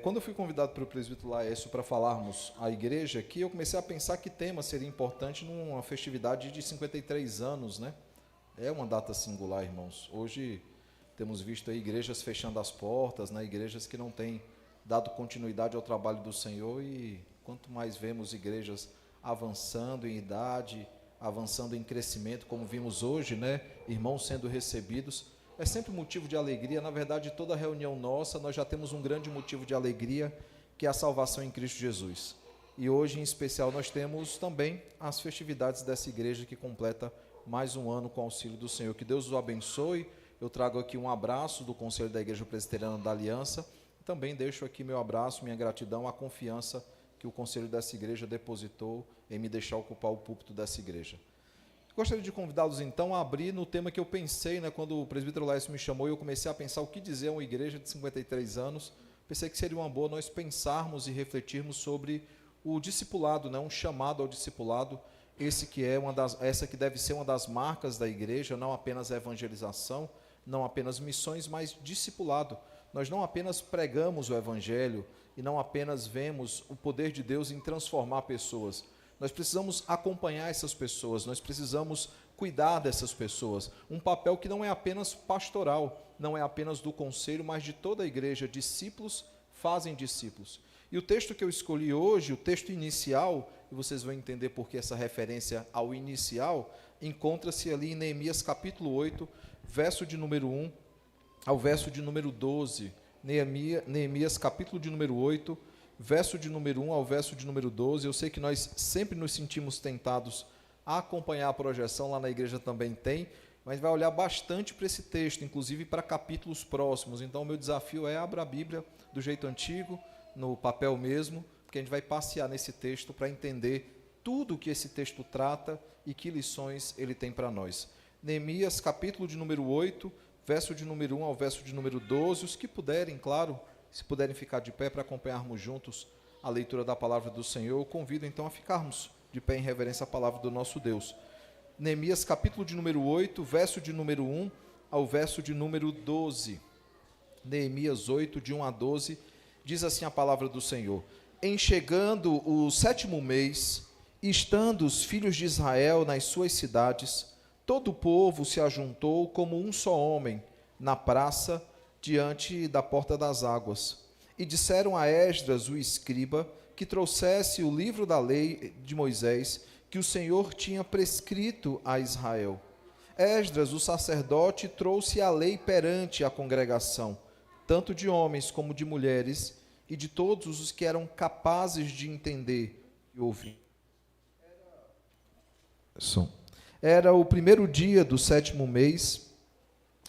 Quando eu fui convidado pelo presbítero Laércio para falarmos à igreja aqui, eu comecei a pensar que tema seria importante numa festividade de 53 anos, né? É uma data singular, irmãos. Hoje temos visto aí igrejas fechando as portas, né? Igrejas que não têm dado continuidade ao trabalho do Senhor, e quanto mais vemos igrejas avançando em idade, avançando em crescimento, como vimos hoje, né? Irmãos sendo recebidos, é sempre motivo de alegria. Na verdade, toda reunião nossa, nós já temos um grande motivo de alegria, que é a salvação em Cristo Jesus. E hoje, em especial, nós temos também as festividades dessa igreja que completa mais um ano com o auxílio do Senhor. Que Deus o abençoe. Eu trago aqui um abraço do Conselho da Igreja Presbiteriana da Aliança. Também deixo aqui meu abraço, minha gratidão, a confiança que o Conselho dessa igreja depositou em me deixar ocupar o púlpito dessa igreja. Gostaria de convidá-los, então, a abrir no tema que eu pensei, né, quando o presbítero Laércio me chamou, e eu comecei a pensar o que dizer a uma igreja de 53 anos. Pensei que seria uma boa nós pensarmos e refletirmos sobre o discipulado, né, um chamado ao discipulado, essa que deve ser uma das marcas da igreja, não apenas a evangelização, não apenas missões, mas discipulado. Nós não apenas pregamos o evangelho e não apenas vemos o poder de Deus em transformar pessoas. Nós precisamos acompanhar essas pessoas, nós precisamos cuidar dessas pessoas. Um papel que não é apenas pastoral, não é apenas do conselho, mas de toda a igreja. Discípulos fazem discípulos. E o texto que eu escolhi hoje, o texto inicial, e vocês vão entender por que essa referência ao inicial, encontra-se ali em Neemias capítulo 8, verso de número 1 ao verso de número 12. Neemias capítulo de número 8, verso de número 1 ao verso de número 12. Eu sei que nós sempre nos sentimos tentados a acompanhar a projeção, lá na igreja também tem, mas vai olhar bastante para esse texto, inclusive para capítulos próximos. Então o meu desafio é abrir a Bíblia do jeito antigo, no papel mesmo, porque a gente vai passear nesse texto para entender tudo o que esse texto trata e que lições ele tem para nós. Neemias capítulo de número 8, verso de número 1 ao verso de número 12, os que puderem, claro, se puderem ficar de pé para acompanharmos juntos a leitura da palavra do Senhor, eu convido então a ficarmos de pé em reverência à palavra do nosso Deus. Neemias capítulo de número 8, verso de número 1 ao verso de número 12. Neemias 8, de 1 a 12, diz assim a palavra do Senhor: Em chegando o 7º mês, estando os filhos de Israel nas suas cidades, todo o povo se ajuntou como um só homem na praça diante da porta das águas. E disseram a Esdras, o escriba, que trouxesse o livro da lei de Moisés, que o Senhor tinha prescrito a Israel. Esdras, o sacerdote, trouxe a lei perante a congregação, tanto de homens como de mulheres, e de todos os que eram capazes de entender e ouvir. Era o primeiro dia do 7º mês,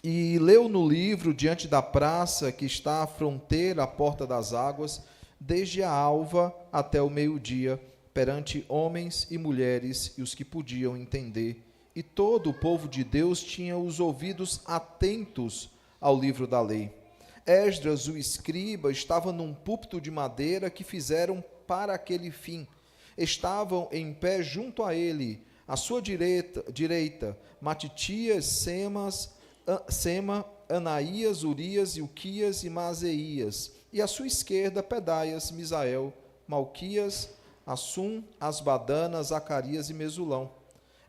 e leu no livro diante da praça que está à fronteira, à porta das águas, desde a alva até o meio-dia, perante homens e mulheres e os que podiam entender. E todo o povo de Deus tinha os ouvidos atentos ao livro da lei. Esdras, o escriba, estava num púlpito de madeira que fizeram para aquele fim. Estavam em pé junto a ele, à sua direita, Matitias, Sema, Anaías, Urias, Ilquias e Maaseias, e à sua esquerda, Pedaias, Misael, Malquias, Assum, Asbadana, Zacarias e Mesulão.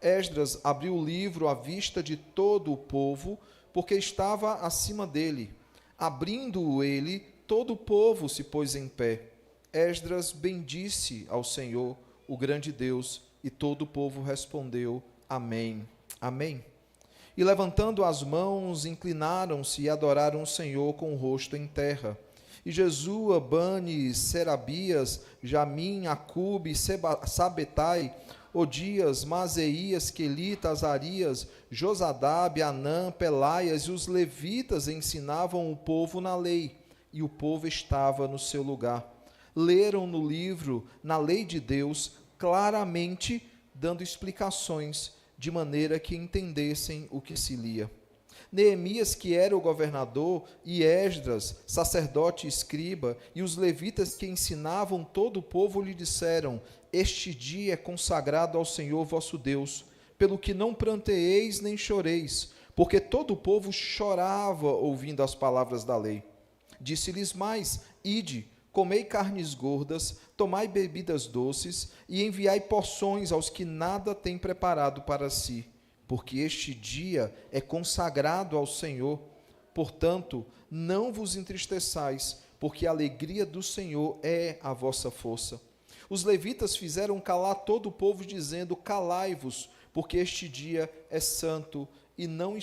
Esdras abriu o livro à vista de todo o povo, porque estava acima dele. Abrindo-o ele, todo o povo se pôs em pé. Esdras bendisse ao Senhor, o grande Deus, e todo o povo respondeu: Amém. Amém. E levantando as mãos, inclinaram-se e adoraram o Senhor com o rosto em terra. E Jesua, Bani, Serabias, Jamim, Acube, Sabetai, Odias, Maseias, Quelita, Azarias, Josadabe, Anã, Pelaias e os levitas ensinavam o povo na lei, e o povo estava no seu lugar. Leram no livro, na lei de Deus, claramente dando explicações, de maneira que entendessem o que se lia. Neemias, que era o governador, e Esdras, sacerdote e escriba, e os levitas que ensinavam todo o povo lhe disseram: Este dia é consagrado ao Senhor vosso Deus, pelo que não pranteeis nem choreis, porque todo o povo chorava ouvindo as palavras da lei. Disse-lhes mais: ide, comei carnes gordas, tomai bebidas doces, e enviai porções aos que nada têm preparado para si, porque este dia é consagrado ao Senhor. Portanto, não vos entristeçais, porque a alegria do Senhor é a vossa força. Os levitas fizeram calar todo o povo, dizendo: calai-vos, porque este dia é santo, e não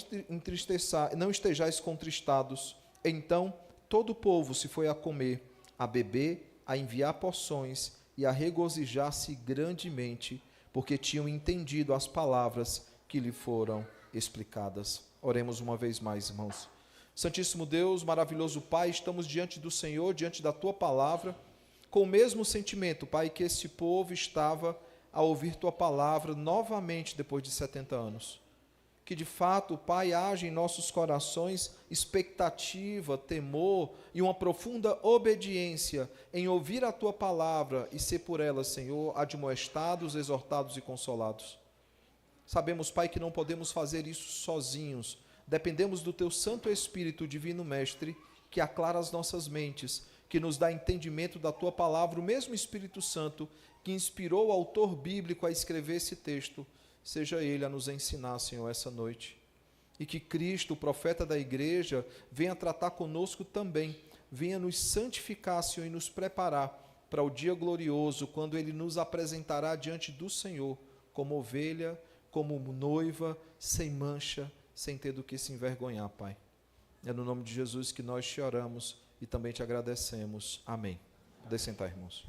estejais contristados. Então todo o povo se foi a comer, a beber, a enviar porções e a regozijar-se grandemente, porque tinham entendido as palavras que lhe foram explicadas. Oremos uma vez mais, irmãos. Santíssimo Deus, maravilhoso Pai, estamos diante do Senhor, diante da Tua palavra, com o mesmo sentimento, Pai, que esse povo estava a ouvir Tua palavra novamente depois de 70 anos. Que de fato, Pai, haja em nossos corações expectativa, temor e uma profunda obediência em ouvir a Tua palavra e ser por ela, Senhor, admoestados, exortados e consolados. Sabemos, Pai, que não podemos fazer isso sozinhos. Dependemos do Teu Santo Espírito, Divino Mestre, que aclara as nossas mentes, que nos dá entendimento da Tua palavra, o mesmo Espírito Santo que inspirou o autor bíblico a escrever esse texto, seja Ele a nos ensinar, Senhor, essa noite. E que Cristo, o profeta da igreja, venha tratar conosco também, venha nos santificar, Senhor, e nos preparar para o dia glorioso, quando Ele nos apresentará diante do Senhor, como ovelha, como noiva, sem mancha, sem ter do que se envergonhar, Pai. É no nome de Jesus que nós te oramos e também te agradecemos. Amém. Podem sentar, irmãos.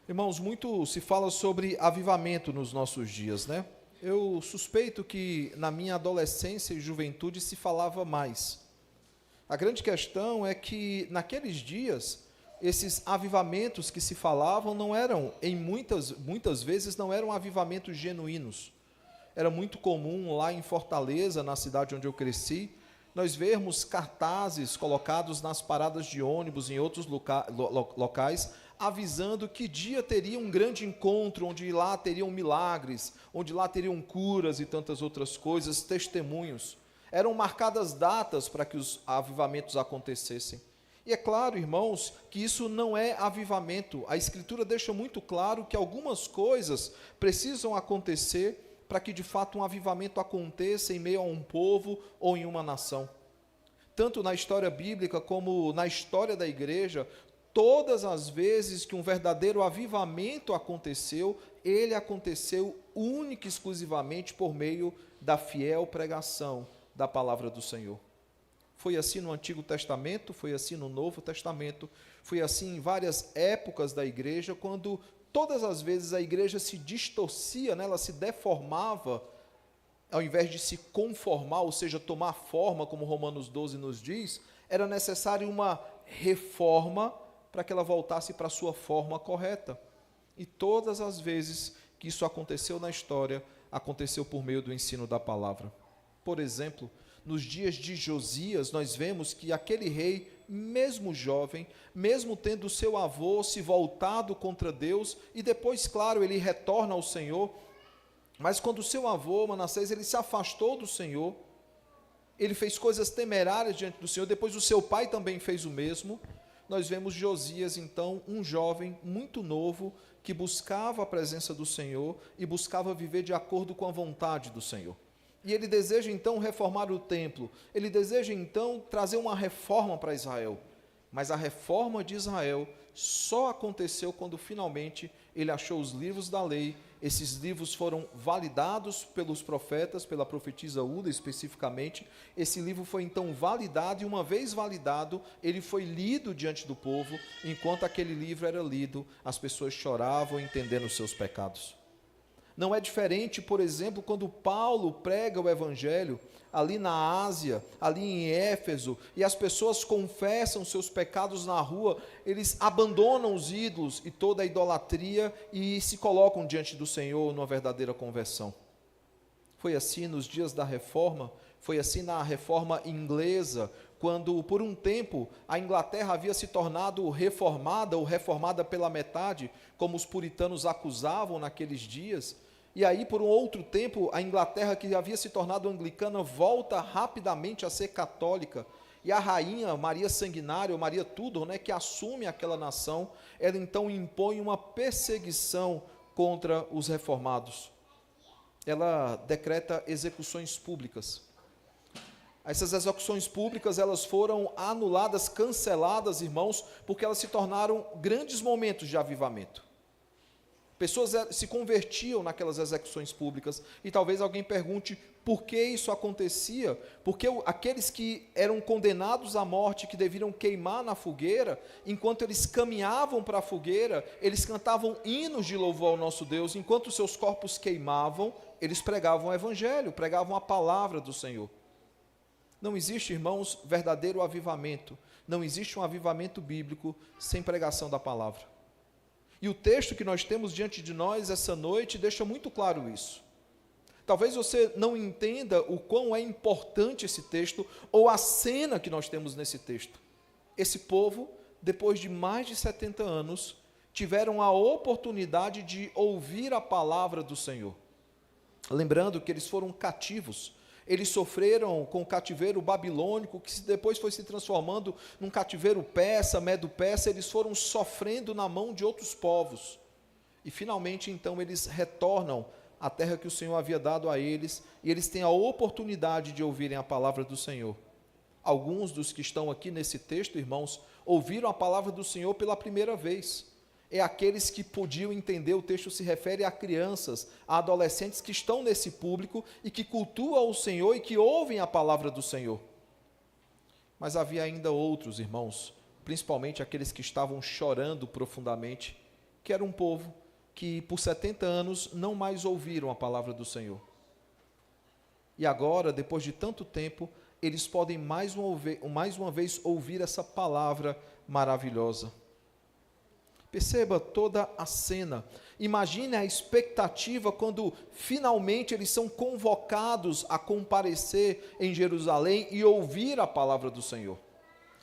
Irmãos, muito se fala sobre avivamento nos nossos dias, né? Eu suspeito que na minha adolescência e juventude se falava mais. A grande questão é que naqueles dias, esses avivamentos que se falavam não eram, muitas vezes não eram avivamentos genuínos. Era muito comum lá em Fortaleza, na cidade onde eu cresci, nós vermos cartazes colocados nas paradas de ônibus, em outros locais, avisando que dia teria um grande encontro, onde lá teriam milagres, onde lá teriam curas e tantas outras coisas, testemunhos. Eram marcadas datas para que os avivamentos acontecessem. E é claro, irmãos, que isso não é avivamento. A Escritura deixa muito claro que algumas coisas precisam acontecer para que de fato um avivamento aconteça em meio a um povo ou em uma nação. Tanto na história bíblica como na história da igreja, todas as vezes que um verdadeiro avivamento aconteceu, ele aconteceu única e exclusivamente por meio da fiel pregação da palavra do Senhor. Foi assim no Antigo Testamento, foi assim no Novo Testamento, foi assim em várias épocas da igreja, quando todas as vezes a igreja se distorcia, né, ela se deformava, ao invés de se conformar, ou seja, tomar forma, como Romanos 12 nos diz, era necessário uma reforma para que ela voltasse para a sua forma correta. E todas as vezes que isso aconteceu na história, aconteceu por meio do ensino da palavra. Por exemplo, nos dias de Josias, nós vemos que aquele rei, mesmo jovem, mesmo tendo seu avô se voltado contra Deus, e depois, claro, ele retorna ao Senhor, mas quando seu avô, Manassés, ele se afastou do Senhor, ele fez coisas temerárias diante do Senhor, depois o seu pai também fez o mesmo. Nós vemos Josias, então, um jovem muito novo, que buscava a presença do Senhor e buscava viver de acordo com a vontade do Senhor. E ele deseja, então, reformar o templo. Ele deseja, então, trazer uma reforma para Israel. Mas a reforma de Israel só aconteceu quando, finalmente, ele achou os livros da lei. Esses livros foram validados pelos profetas, pela profetisa Uda, especificamente. Esse livro foi, então, validado, e uma vez validado, ele foi lido diante do povo. Enquanto aquele livro era lido, as pessoas choravam, entendendo os seus pecados. Não é diferente, por exemplo, quando Paulo prega o Evangelho ali na Ásia, ali em Éfeso, e as pessoas confessam seus pecados na rua, eles abandonam os ídolos e toda a idolatria e se colocam diante do Senhor numa verdadeira conversão. Foi assim nos dias da Reforma, foi assim na Reforma inglesa, quando por um tempo a Inglaterra havia se tornado reformada ou reformada pela metade, como os puritanos acusavam naqueles dias. E aí, por um outro tempo, a Inglaterra, que havia se tornado anglicana, volta rapidamente a ser católica. E a rainha Maria Sanguinária, ou Maria Tudor, né, que assume aquela nação, ela então impõe uma perseguição contra os reformados. Ela decreta execuções públicas. Essas execuções públicas, elas foram anuladas, canceladas, irmãos, porque elas se tornaram grandes momentos de avivamento. Pessoas se convertiam naquelas execuções públicas, e talvez alguém pergunte por que isso acontecia, porque aqueles que eram condenados à morte, que deveriam queimar na fogueira, enquanto eles caminhavam para a fogueira, eles cantavam hinos de louvor ao nosso Deus, enquanto seus corpos queimavam, eles pregavam o evangelho, pregavam a palavra do Senhor. Não existe, irmãos, verdadeiro avivamento, não existe um avivamento bíblico sem pregação da palavra. E o texto que nós temos diante de nós essa noite deixa muito claro isso. Talvez você não entenda o quão é importante esse texto, ou a cena que nós temos nesse texto. Esse povo, depois de mais de 70 anos, tiveram a oportunidade de ouvir a palavra do Senhor. Lembrando que eles foram cativos. Eles sofreram com o cativeiro babilônico, que depois foi se transformando num cativeiro persa, medo-persa. Eles foram sofrendo na mão de outros povos. E finalmente, então, eles retornam à terra que o Senhor havia dado a eles, e eles têm a oportunidade de ouvirem a palavra do Senhor. Alguns dos que estão aqui nesse texto, irmãos, ouviram a palavra do Senhor pela primeira vez. É aqueles que podiam entender, o texto se refere a crianças, a adolescentes que estão nesse público e que cultuam o Senhor e que ouvem a palavra do Senhor. Mas havia ainda outros, irmãos, principalmente aqueles que estavam chorando profundamente, que era um povo que por 70 anos não mais ouviram a palavra do Senhor. E agora, depois de tanto tempo, eles podem mais uma vez ouvir essa palavra maravilhosa. Perceba toda a cena. Imagine a expectativa quando finalmente eles são convocados a comparecer em Jerusalém e ouvir a palavra do Senhor.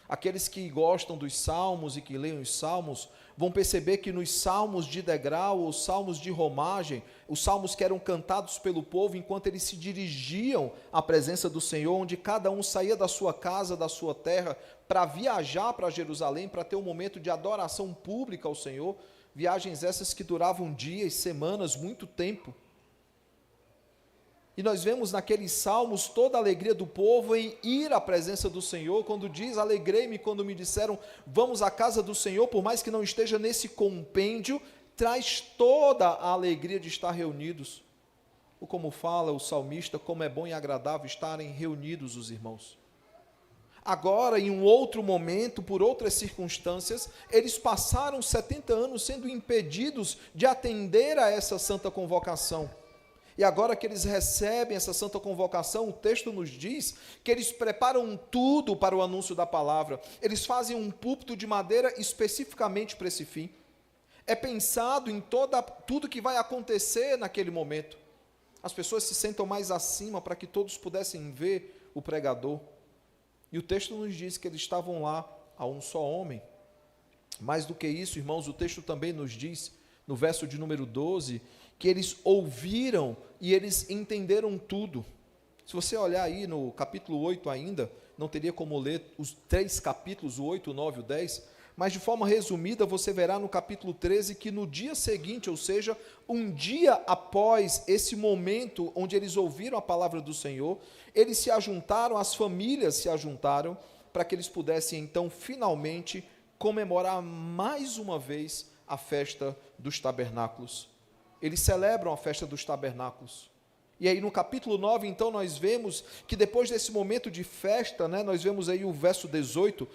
Aqueles que gostam dos salmos e que leem os salmos vão perceber que nos salmos de degrau, ou salmos de romagem, os salmos que eram cantados pelo povo enquanto eles se dirigiam à presença do Senhor, onde cada um saía da sua casa, da sua terra, para viajar para Jerusalém, para ter um momento de adoração pública ao Senhor, viagens essas que duravam dias, semanas, muito tempo. E nós vemos naqueles salmos toda a alegria do povo em ir à presença do Senhor, quando diz, alegrei-me quando me disseram, vamos à casa do Senhor, por mais que não esteja nesse compêndio, traz toda a alegria de estar reunidos. Ou como fala o salmista, como é bom e agradável estarem reunidos os irmãos. Agora, em um outro momento, por outras circunstâncias, eles passaram 70 anos sendo impedidos de atender a essa santa convocação. E agora que eles recebem essa santa convocação, o texto nos diz que eles preparam tudo para o anúncio da palavra. Eles fazem um púlpito de madeira especificamente para esse fim. É pensado em tudo que vai acontecer naquele momento. As pessoas se sentam mais acima para que todos pudessem ver o pregador. E o texto nos diz que eles estavam lá a um só homem. Mais do que isso, irmãos, o texto também nos diz, no verso de número 12, que eles ouviram e eles entenderam tudo. Se você olhar aí no capítulo 8 ainda, não teria como ler os 3 capítulos, o 8, o 9 e o 10, mas de forma resumida você verá no capítulo 13 que no dia seguinte, ou seja, um dia após esse momento onde eles ouviram a palavra do Senhor, eles se ajuntaram, as famílias se ajuntaram, para que eles pudessem então finalmente comemorar mais uma vez a festa dos tabernáculos. Eles celebram a festa dos tabernáculos. E aí no capítulo 9, então, nós vemos que depois desse momento de festa, nós vemos aí o verso 18,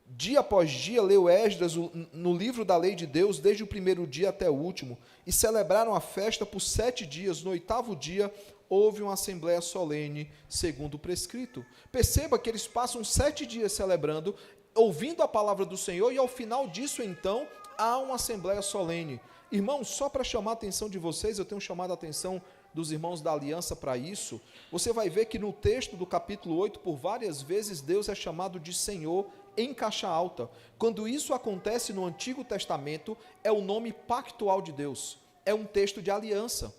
dia após dia, leu Esdras no livro da lei de Deus, desde o primeiro dia até o último, e celebraram a festa por 7 dias. No 8º dia, houve uma assembleia solene, segundo o prescrito. Perceba que eles passam 7 dias celebrando, ouvindo a palavra do Senhor, e ao final disso, então, há uma assembleia solene. Irmãos, só para chamar a atenção de vocês, eu tenho chamado a atenção dos irmãos da aliança para isso, você vai ver que no texto do capítulo 8, por várias vezes, Deus é chamado de Senhor em caixa alta. Quando isso acontece no Antigo Testamento, é o nome pactual de Deus, é um texto de aliança.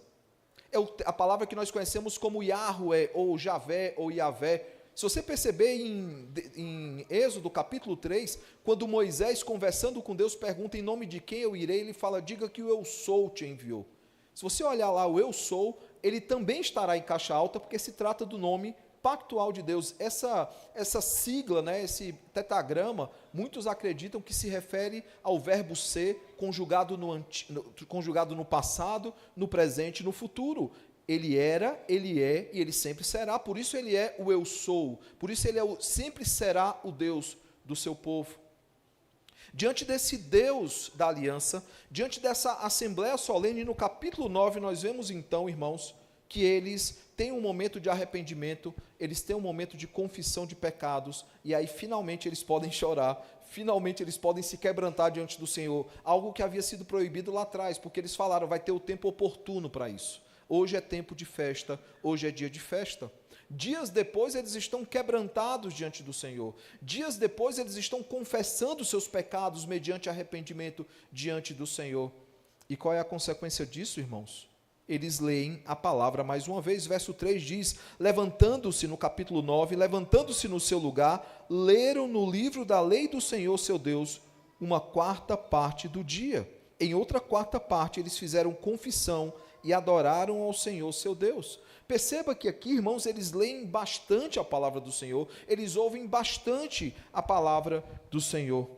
É a palavra que nós conhecemos como Yahweh, ou Javé, ou Yavé. Se você perceber em Êxodo capítulo 3, quando Moisés, conversando com Deus, pergunta em nome de quem eu irei, ele fala, diga que o eu sou te enviou. Se você olhar lá o eu sou, ele também estará em caixa alta, porque se trata do nome pactual de Deus. Essa sigla, né, esse tetragrama, muitos acreditam que se refere ao verbo ser conjugado no passado, no presente e no futuro. Ele era, ele é e ele sempre será. Por isso ele é o eu sou. Por isso ele sempre será o Deus do seu povo. Diante desse Deus da aliança, diante dessa assembleia solene, no capítulo 9, nós vemos então, irmãos, que eles têm um momento de arrependimento, eles têm um momento de confissão de pecados, e aí finalmente eles podem chorar, finalmente eles podem se quebrantar diante do Senhor, algo que havia sido proibido lá atrás, porque eles falaram, vai ter o tempo oportuno para isso. Hoje é tempo de festa, hoje é dia de festa. Dias depois eles estão quebrantados diante do Senhor. Dias depois eles estão confessando seus pecados mediante arrependimento diante do Senhor. E qual é a consequência disso, irmãos? Eles leem a palavra mais uma vez. Verso 3 diz, levantando-se no capítulo 9, levantando-se no seu lugar, leram no livro da lei do Senhor, seu Deus, uma quarta parte do dia. Em outra quarta parte eles fizeram confissão e adoraram ao Senhor, seu Deus. Perceba que aqui, irmãos, eles leem bastante a palavra do Senhor, eles ouvem bastante a palavra do Senhor.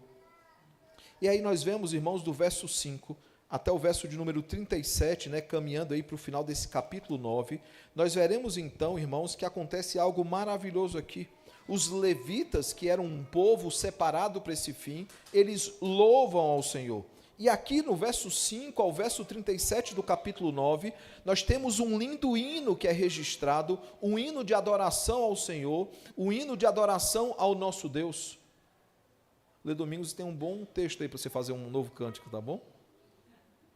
E aí nós vemos, irmãos, do verso 5 até o verso de número 37, né, caminhando aí para o final desse capítulo 9, nós veremos então, irmãos, que acontece algo maravilhoso aqui. Os levitas, que eram um povo separado para esse fim, eles louvam ao Senhor. E aqui no verso 5 ao verso 37 do capítulo 9, nós temos um lindo hino que é registrado, um hino de adoração ao Senhor, um hino de adoração ao nosso Deus. Lê Domingos tem um bom texto aí para você fazer um novo cântico, tá bom?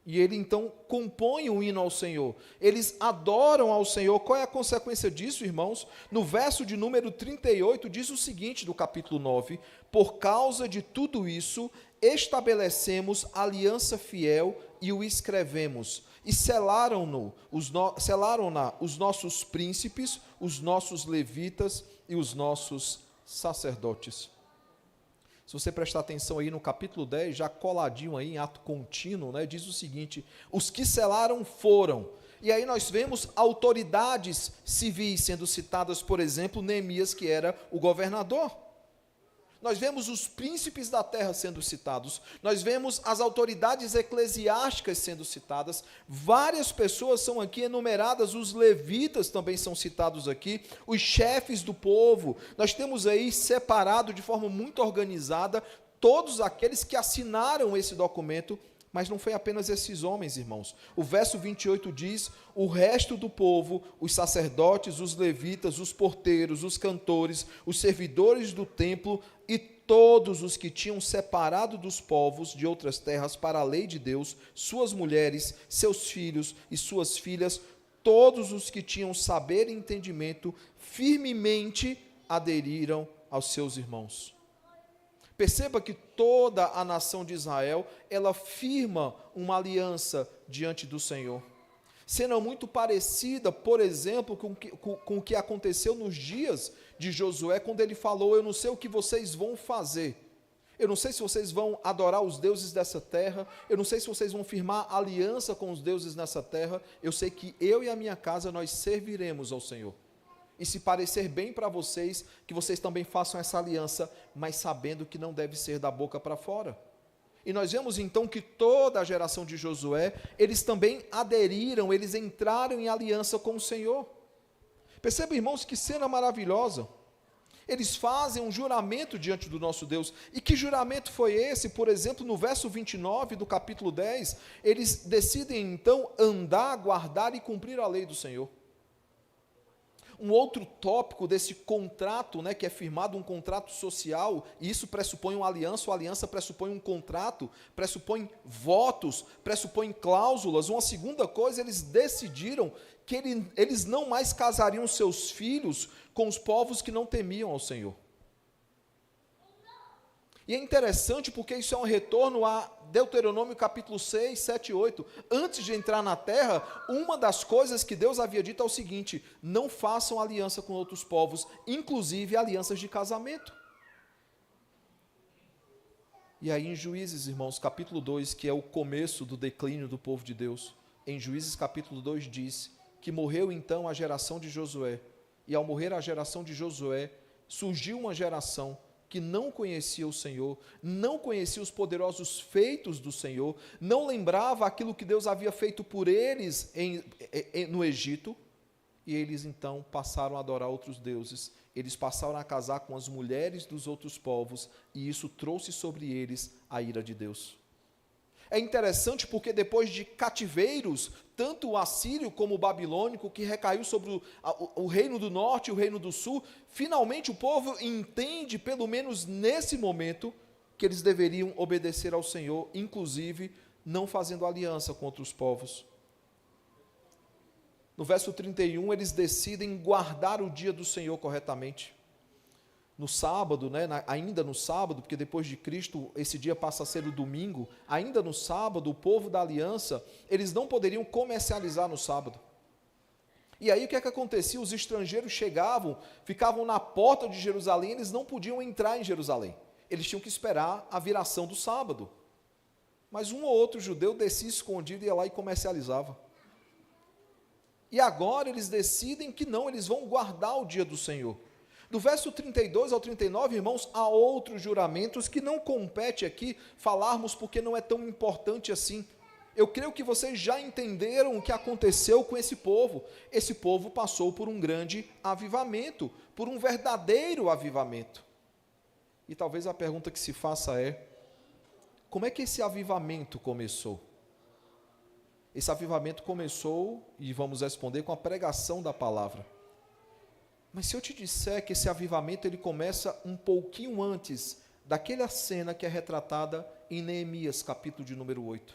E ele então compõe um hino ao Senhor, eles adoram ao Senhor. Qual é a consequência disso, irmãos? No verso de número 38 diz o seguinte do capítulo 9, por causa de tudo isso, estabelecemos aliança fiel e o escrevemos, e selaram-na os nossos príncipes, os nossos levitas e os nossos sacerdotes. Se você prestar atenção aí no capítulo 10, já coladinho aí em ato contínuo, né, diz o seguinte, os que selaram foram, e aí nós vemos autoridades civis sendo citadas, por exemplo, Neemias, que era o governador. Nós vemos os príncipes da terra sendo citados, nós vemos as autoridades eclesiásticas sendo citadas, várias pessoas são aqui enumeradas, os levitas também são citados aqui, os chefes do povo, nós temos aí separado de forma muito organizada todos aqueles que assinaram esse documento, mas não foi apenas esses homens, irmãos. O verso 28 diz, o resto do povo, os sacerdotes, os levitas, os porteiros, os cantores, os servidores do templo e todos os que tinham separado dos povos de outras terras para a lei de Deus, suas mulheres, seus filhos e suas filhas, todos os que tinham saber e entendimento, firmemente aderiram aos seus irmãos. Perceba que toda a nação de Israel, ela firma uma aliança diante do Senhor. Sendo muito parecida, por exemplo, com o que aconteceu nos dias de Josué, quando ele falou, eu não sei o que vocês vão fazer. Eu não sei se vocês vão adorar os deuses dessa terra, eu não sei se vocês vão firmar aliança com os deuses nessa terra, eu sei que eu e a minha casa, nós serviremos ao Senhor. E se parecer bem para vocês, que vocês também façam essa aliança, mas sabendo que não deve ser da boca para fora. E nós vemos então que toda a geração de Josué, eles também aderiram, eles entraram em aliança com o Senhor. Perceba, irmãos, que cena maravilhosa. Eles fazem um juramento diante do nosso Deus. E que juramento foi esse? Por exemplo, no verso 29 do capítulo 10, eles decidem então andar, guardar e cumprir a lei do Senhor. Um outro tópico desse contrato, né, que é firmado um contrato social, e isso pressupõe uma aliança, a aliança pressupõe um contrato, pressupõe votos, pressupõe cláusulas. Uma segunda coisa, eles decidiram que eles não mais casariam seus filhos com os povos que não temiam ao Senhor. E é interessante porque isso é um retorno a Deuteronômio capítulo 6, 7 e 8. Antes de entrar na terra, uma das coisas que Deus havia dito é o seguinte: não façam aliança com outros povos, inclusive alianças de casamento. E aí em Juízes, irmãos, capítulo 2, que é o começo do declínio do povo de Deus, em Juízes capítulo 2 diz que morreu então a geração de Josué, e ao morrer a geração de Josué, surgiu uma geração que não conhecia o Senhor, não conhecia os poderosos feitos do Senhor, não lembrava aquilo que Deus havia feito por eles no Egito, e eles então passaram a adorar outros deuses, eles passaram a casar com as mulheres dos outros povos, e isso trouxe sobre eles a ira de Deus. É interessante porque depois de cativeiros, tanto o assírio como o babilônico, que recaiu sobre o reino do norte e o reino do sul, finalmente o povo entende, pelo menos nesse momento, que eles deveriam obedecer ao Senhor, inclusive não fazendo aliança com outros povos. No verso 31, eles decidem guardar o dia do Senhor corretamente. No sábado, ainda no sábado, porque depois de Cristo esse dia passa a ser o domingo, ainda no sábado, o povo da aliança, eles não poderiam comercializar no sábado. E aí o que é que acontecia? Os estrangeiros chegavam, ficavam na porta de Jerusalém, eles não podiam entrar em Jerusalém. Eles tinham que esperar a viração do sábado. Mas um ou outro judeu descia escondido, ia lá e comercializava. E agora eles decidem que não, eles vão guardar o dia do Senhor. Do verso 32 ao 39, irmãos, há outros juramentos que não compete aqui falarmos porque não é tão importante assim. Eu creio que vocês já entenderam o que aconteceu com esse povo. Esse povo passou por um grande avivamento, por um verdadeiro avivamento. E talvez a pergunta que se faça é: como é que esse avivamento começou? Esse avivamento começou, e vamos responder, com a pregação da palavra. Mas se eu te disser que esse avivamento ele começa um pouquinho antes daquela cena que é retratada em Neemias, capítulo de número 8.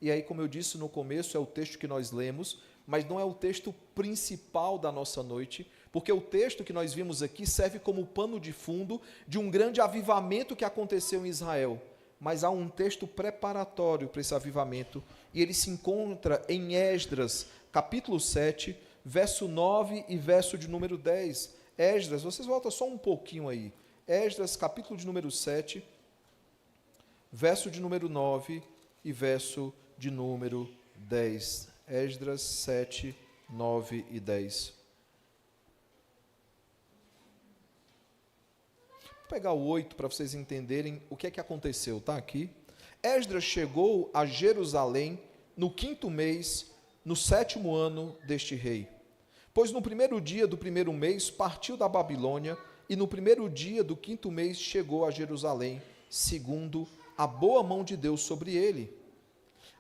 E aí, como eu disse no começo, é o texto que nós lemos, mas não é o texto principal da nossa noite, porque o texto que nós vimos aqui serve como pano de fundo de um grande avivamento que aconteceu em Israel. Mas há um texto preparatório para esse avivamento, e ele se encontra em Esdras, capítulo 7, verso 9 e verso de número 10. Esdras, vocês voltam só um pouquinho aí. Esdras, capítulo de número 7, verso de número 9 e verso de número 10. Esdras 7, 9 e 10. Vou pegar o 8 para vocês entenderem o que é que aconteceu, está aqui. Esdras chegou a Jerusalém no 5º mês, no 7º ano deste rei. Pois no primeiro dia do primeiro mês partiu da Babilônia, e no primeiro dia do 5º mês chegou a Jerusalém, segundo a boa mão de Deus sobre ele.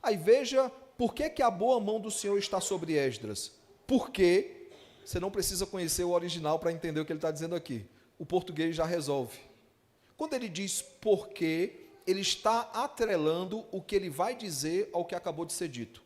Aí veja por que a boa mão do Senhor está sobre Esdras. Porque você não precisa conhecer o original para entender o que ele está dizendo aqui. O português já resolve. Quando ele diz porque, ele está atrelando o que ele vai dizer ao que acabou de ser dito.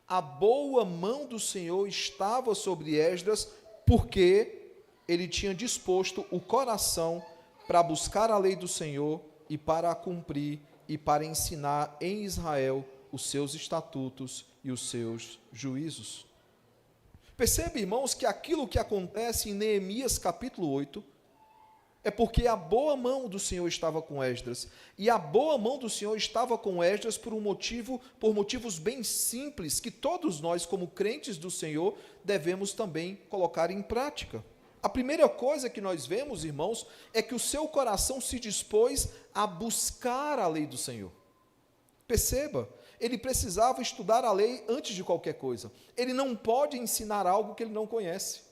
A boa mão do Senhor estava sobre Esdras, porque ele tinha disposto o coração para buscar a lei do Senhor e para a cumprir e para ensinar em Israel os seus estatutos e os seus juízos. Percebe, irmãos, que aquilo que acontece em Neemias capítulo 8 é porque a boa mão do Senhor estava com Esdras. E a boa mão do Senhor estava com Esdras por motivos bem simples, que todos nós, como crentes do Senhor, devemos também colocar em prática. A primeira coisa que nós vemos, irmãos, é que o seu coração se dispôs a buscar a lei do Senhor. Perceba, ele precisava estudar a lei antes de qualquer coisa. Ele não pode ensinar algo que ele não conhece.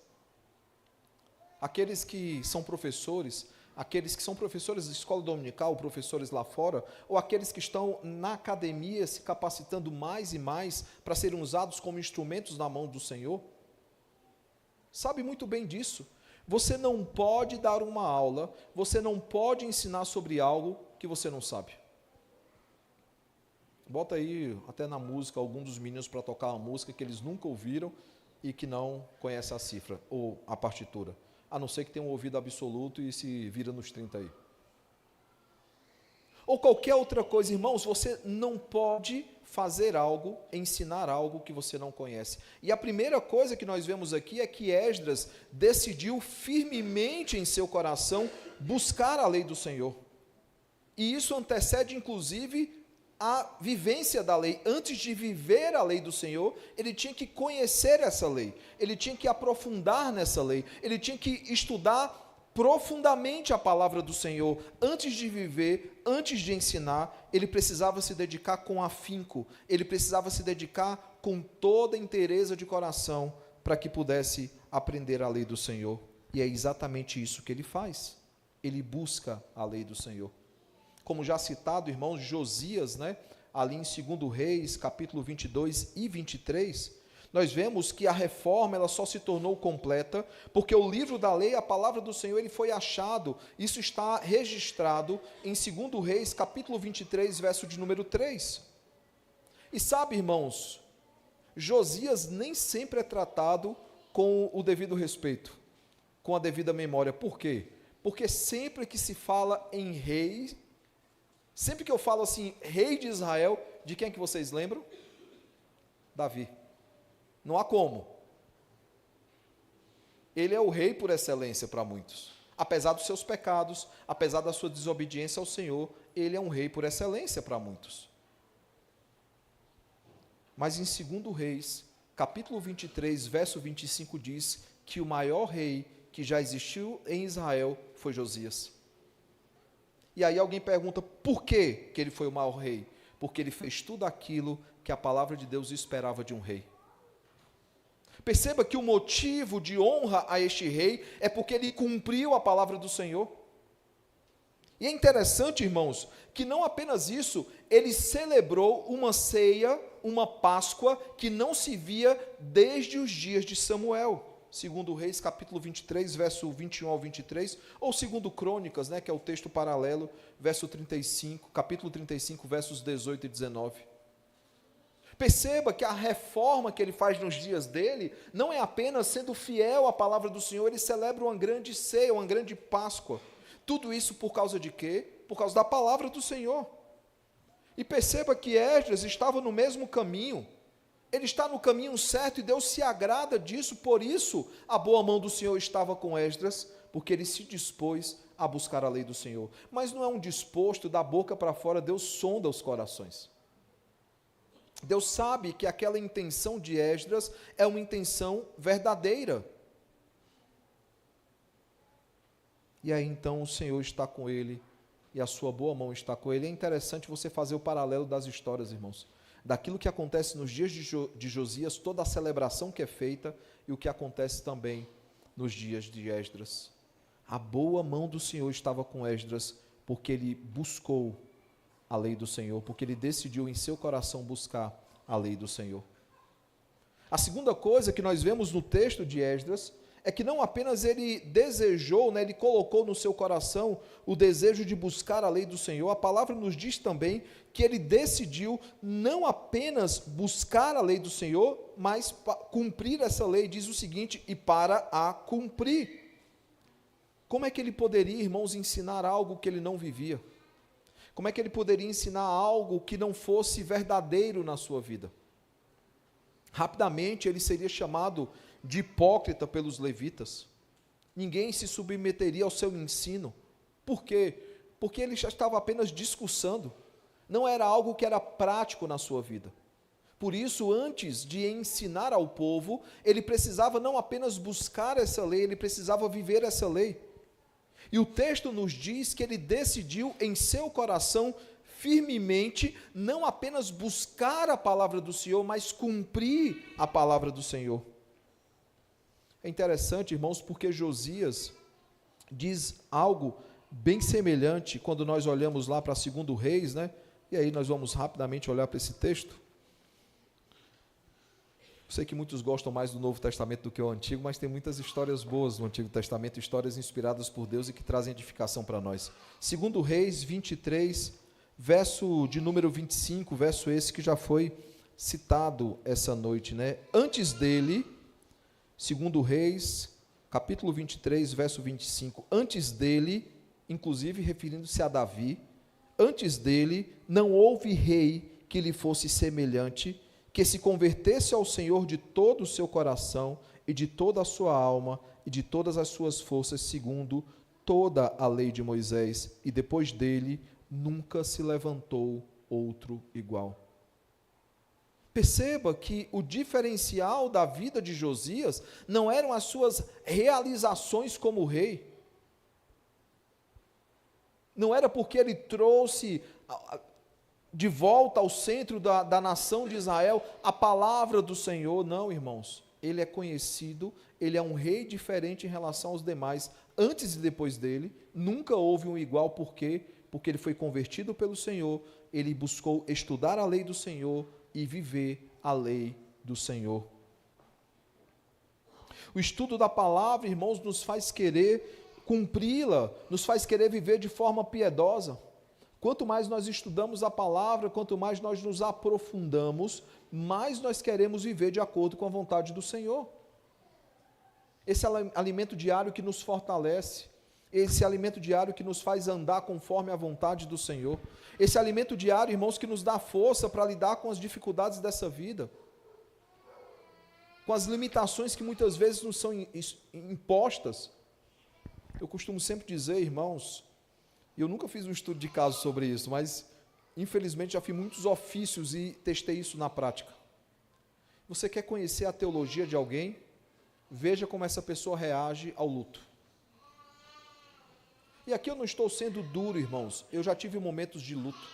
Aqueles que são professores de escola dominical, professores lá fora, ou aqueles que estão na academia se capacitando mais e mais para serem usados como instrumentos na mão do Senhor, sabe muito bem disso. Você não pode dar uma aula, você não pode ensinar sobre algo que você não sabe. Bota aí, até na música, algum dos meninos para tocar uma música que eles nunca ouviram e que não conhece a cifra ou a partitura. A não ser que tenha um ouvido absoluto e se vira nos 30 aí. ou qualquer outra coisa, irmãos, você não pode fazer algo, ensinar algo que você não conhece. E a primeira coisa que nós vemos aqui é que Esdras decidiu firmemente em seu coração buscar a lei do Senhor. E isso antecede, inclusive, a vivência da lei. Antes de viver a lei do Senhor, ele tinha que conhecer essa lei, ele tinha que aprofundar nessa lei, ele tinha que estudar profundamente a palavra do Senhor. Antes de viver, antes de ensinar, ele precisava se dedicar com afinco, ele precisava se dedicar com toda a inteireza de coração, para que pudesse aprender a lei do Senhor. E é exatamente isso que ele faz, ele busca a lei do Senhor. Como já citado, irmãos, Josias, ali em 2 Reis, capítulo 22 e 23, nós vemos que a reforma ela só se tornou completa porque o livro da lei, a palavra do Senhor, ele foi achado. Isso está registrado em 2 Reis, capítulo 23, verso de número 3. E sabe, irmãos, Josias nem sempre é tratado com o devido respeito, com a devida memória. Por quê? Porque sempre que se fala em rei, sempre que eu falo assim, rei de Israel, de quem é que vocês lembram? Davi. Não há como. Ele é o rei por excelência para muitos. Apesar dos seus pecados, apesar da sua desobediência ao Senhor, ele é um rei por excelência para muitos. Mas em 2 Reis, capítulo 23, verso 25, diz que o maior rei que já existiu em Israel foi Josias. E aí alguém pergunta, por que ele foi o maior rei? Porque ele fez tudo aquilo que a palavra de Deus esperava de um rei. Perceba que o motivo de honra a este rei é porque ele cumpriu a palavra do Senhor. E é interessante, irmãos, que não apenas isso, ele celebrou uma ceia, uma Páscoa, que não se via desde os dias de Samuel. 2 Reis, capítulo 23, verso 21 ao 23, ou 2 Crônicas, que é o texto paralelo, verso 35, capítulo 35, versos 18 e 19. Perceba que a reforma que ele faz nos dias dele, não é apenas sendo fiel à palavra do Senhor, ele celebra uma grande ceia, uma grande Páscoa. Tudo isso por causa de quê? Por causa da palavra do Senhor. E perceba que Esdras estava no mesmo caminho, ele está no caminho certo e Deus se agrada disso, por isso a boa mão do Senhor estava com Esdras, porque ele se dispôs a buscar a lei do Senhor. Mas não é um disposto da boca para fora, Deus sonda os corações. Deus sabe que aquela intenção de Esdras é uma intenção verdadeira. E aí então o Senhor está com ele, e a sua boa mão está com ele. É interessante você fazer o paralelo das histórias, irmãos. Daquilo que acontece nos dias de Josias, toda a celebração que é feita, e o que acontece também nos dias de Esdras. A boa mão do Senhor estava com Esdras, porque ele buscou a lei do Senhor, porque ele decidiu em seu coração buscar a lei do Senhor. A segunda coisa que nós vemos no texto de Esdras é que não apenas ele desejou, ele colocou no seu coração o desejo de buscar a lei do Senhor, a palavra nos diz também que ele decidiu não apenas buscar a lei do Senhor, mas cumprir essa lei. Diz o seguinte, e para a cumprir. Como é que ele poderia, irmãos, ensinar algo que ele não vivia? Como é que ele poderia ensinar algo que não fosse verdadeiro na sua vida? Rapidamente ele seria chamado de hipócrita pelos levitas. Ninguém se submeteria ao seu ensino. Por quê? Porque ele já estava apenas discursando. Não era algo que era prático na sua vida. Por isso, antes de ensinar ao povo, ele precisava não apenas buscar essa lei, ele precisava viver essa lei. E o texto nos diz que ele decidiu em seu coração firmemente não apenas buscar a palavra do Senhor, mas cumprir a palavra do Senhor. É interessante, irmãos, porque Josias diz algo bem semelhante quando nós olhamos lá para 2 Reis, E aí nós vamos rapidamente olhar para esse texto. Eu sei que muitos gostam mais do Novo Testamento do que o Antigo, mas tem muitas histórias boas no Antigo Testamento, histórias inspiradas por Deus e que trazem edificação para nós. 2 Reis 23, verso de número 25, verso esse que já foi citado essa noite, Antes dele, 2 Reis, capítulo 23, verso 25, antes dele, inclusive referindo-se a Davi, Antes dele, não houve rei que lhe fosse semelhante, que se convertesse ao Senhor de todo o seu coração e de toda a sua alma e de todas as suas forças, segundo toda a lei de Moisés, e depois dele nunca se levantou outro igual. Perceba que o diferencial da vida de Josias não eram as suas realizações como rei. Não era porque ele trouxe de volta ao centro da nação de Israel a palavra do Senhor. Não, irmãos. Ele é conhecido, ele é um rei diferente em relação aos demais. Antes e depois dele, nunca houve um igual. Por quê? Porque ele foi convertido pelo Senhor, ele buscou estudar a lei do Senhor e viver a lei do Senhor. O estudo da palavra, irmãos, nos faz querer cumpri-la, nos faz querer viver de forma piedosa. Quanto mais nós estudamos a palavra, quanto mais nós nos aprofundamos, mais nós queremos viver de acordo com a vontade do Senhor. Esse alimento diário que nos fortalece, esse alimento diário que nos faz andar conforme a vontade do Senhor, esse alimento diário, irmãos, que nos dá força para lidar com as dificuldades dessa vida, com as limitações que muitas vezes nos são impostas. Eu costumo sempre dizer, irmãos, e eu nunca fiz um estudo de caso sobre isso, mas infelizmente já fiz muitos ofícios e testei isso na prática. Você quer conhecer a teologia de alguém? Veja como essa pessoa reage ao luto. E aqui eu não estou sendo duro, irmãos, eu já tive momentos de luto.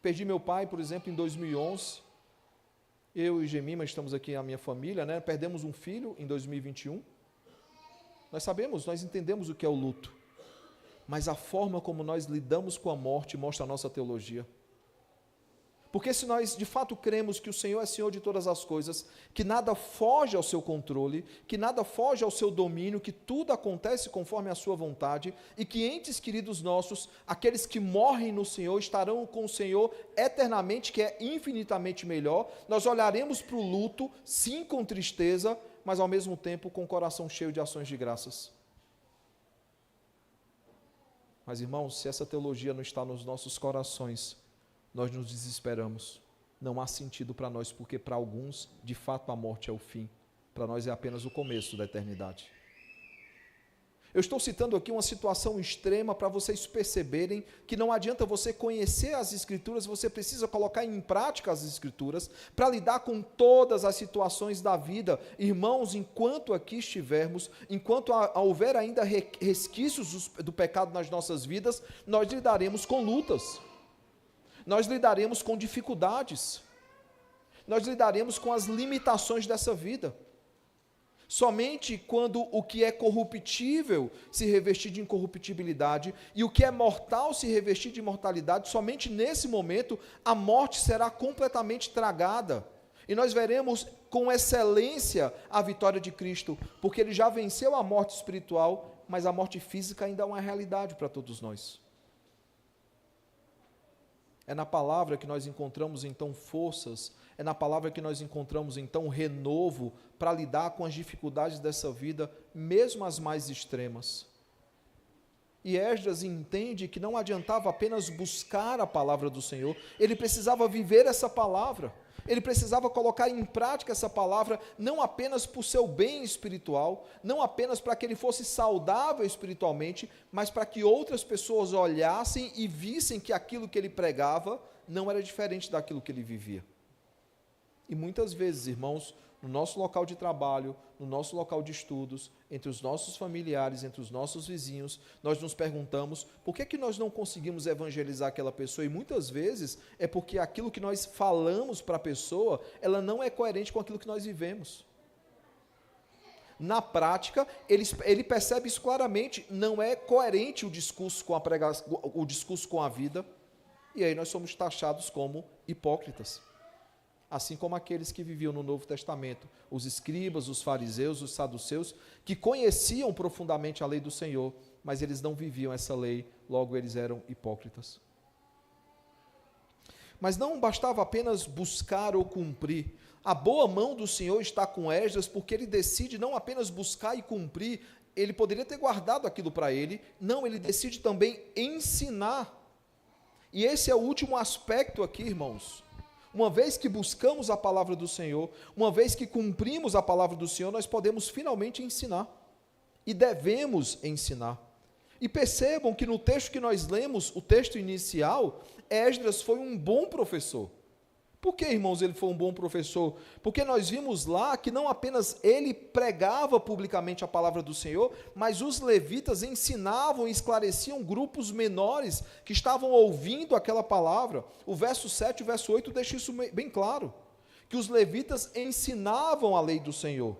Perdi meu pai, por exemplo, em 2011, eu e Gemima, estamos aqui, a minha família, né? Perdemos um filho em 2021, nós sabemos, nós entendemos o que é o luto, mas a forma como nós lidamos com a morte mostra a nossa teologia. Porque se nós de fato cremos que o Senhor é Senhor de todas as coisas, que nada foge ao seu controle, que nada foge ao seu domínio, que tudo acontece conforme a sua vontade, e que entes queridos nossos, aqueles que morrem no Senhor, estarão com o Senhor eternamente, que é infinitamente melhor, nós olharemos para o luto, sim com tristeza, mas ao mesmo tempo com o coração cheio de ações de graças. Mas irmãos, se essa teologia não está nos nossos corações, nós nos desesperamos, não há sentido para nós, porque para alguns, de fato, a morte é o fim, para nós é apenas o começo da eternidade. Eu estou citando aqui uma situação extrema para vocês perceberem que não adianta você conhecer as Escrituras, você precisa colocar em prática as Escrituras para lidar com todas as situações da vida. Irmãos, enquanto aqui estivermos, enquanto houver ainda resquícios do pecado nas nossas vidas, nós lidaremos com lutas. Nós lidaremos com dificuldades, nós lidaremos com as limitações dessa vida. Somente quando o que é corruptível se revestir de incorruptibilidade e o que é mortal se revestir de imortalidade, somente nesse momento a morte será completamente tragada. E nós veremos com excelência a vitória de Cristo, porque Ele já venceu a morte espiritual, mas a morte física ainda é uma realidade para todos nós. É na palavra que nós encontramos então forças, é na palavra que nós encontramos então renovo para lidar com as dificuldades dessa vida, mesmo as mais extremas. E Esdras entende que não adiantava apenas buscar a palavra do Senhor, ele precisava viver essa palavra, ele precisava colocar em prática essa palavra, não apenas por seu bem espiritual, não apenas para que ele fosse saudável espiritualmente, mas para que outras pessoas olhassem e vissem que aquilo que ele pregava não era diferente daquilo que ele vivia. E muitas vezes, irmãos, no nosso local de trabalho, no nosso local de estudos, entre os nossos familiares, entre os nossos vizinhos, nós nos perguntamos por que nós não conseguimos evangelizar aquela pessoa, e muitas vezes é porque aquilo que nós falamos para a pessoa, ela não é coerente com aquilo que nós vivemos. Na prática, ele percebe isso claramente, não é coerente o discurso com a pregação, o discurso com a vida, e aí nós somos taxados como hipócritas. Assim como aqueles que viviam no Novo Testamento, os escribas, os fariseus, os saduceus, que conheciam profundamente a lei do Senhor, mas eles não viviam essa lei, logo eles eram hipócritas. Mas não bastava apenas buscar ou cumprir. A boa mão do Senhor está com Esdras, porque ele decide não apenas buscar e cumprir, ele poderia ter guardado aquilo para ele, não, ele decide também ensinar. E esse é o último aspecto aqui, irmãos. Uma vez que buscamos a palavra do Senhor, uma vez que cumprimos a palavra do Senhor, nós podemos finalmente ensinar. E devemos ensinar. E percebam que no texto que nós lemos, o texto inicial, Esdras foi um bom professor. Por que, irmãos, ele foi um bom professor? Porque nós vimos lá que não apenas ele pregava publicamente a palavra do Senhor, mas os levitas ensinavam e esclareciam grupos menores que estavam ouvindo aquela palavra. O verso 7 e o verso 8 deixa isso bem claro, que os levitas ensinavam a lei do Senhor.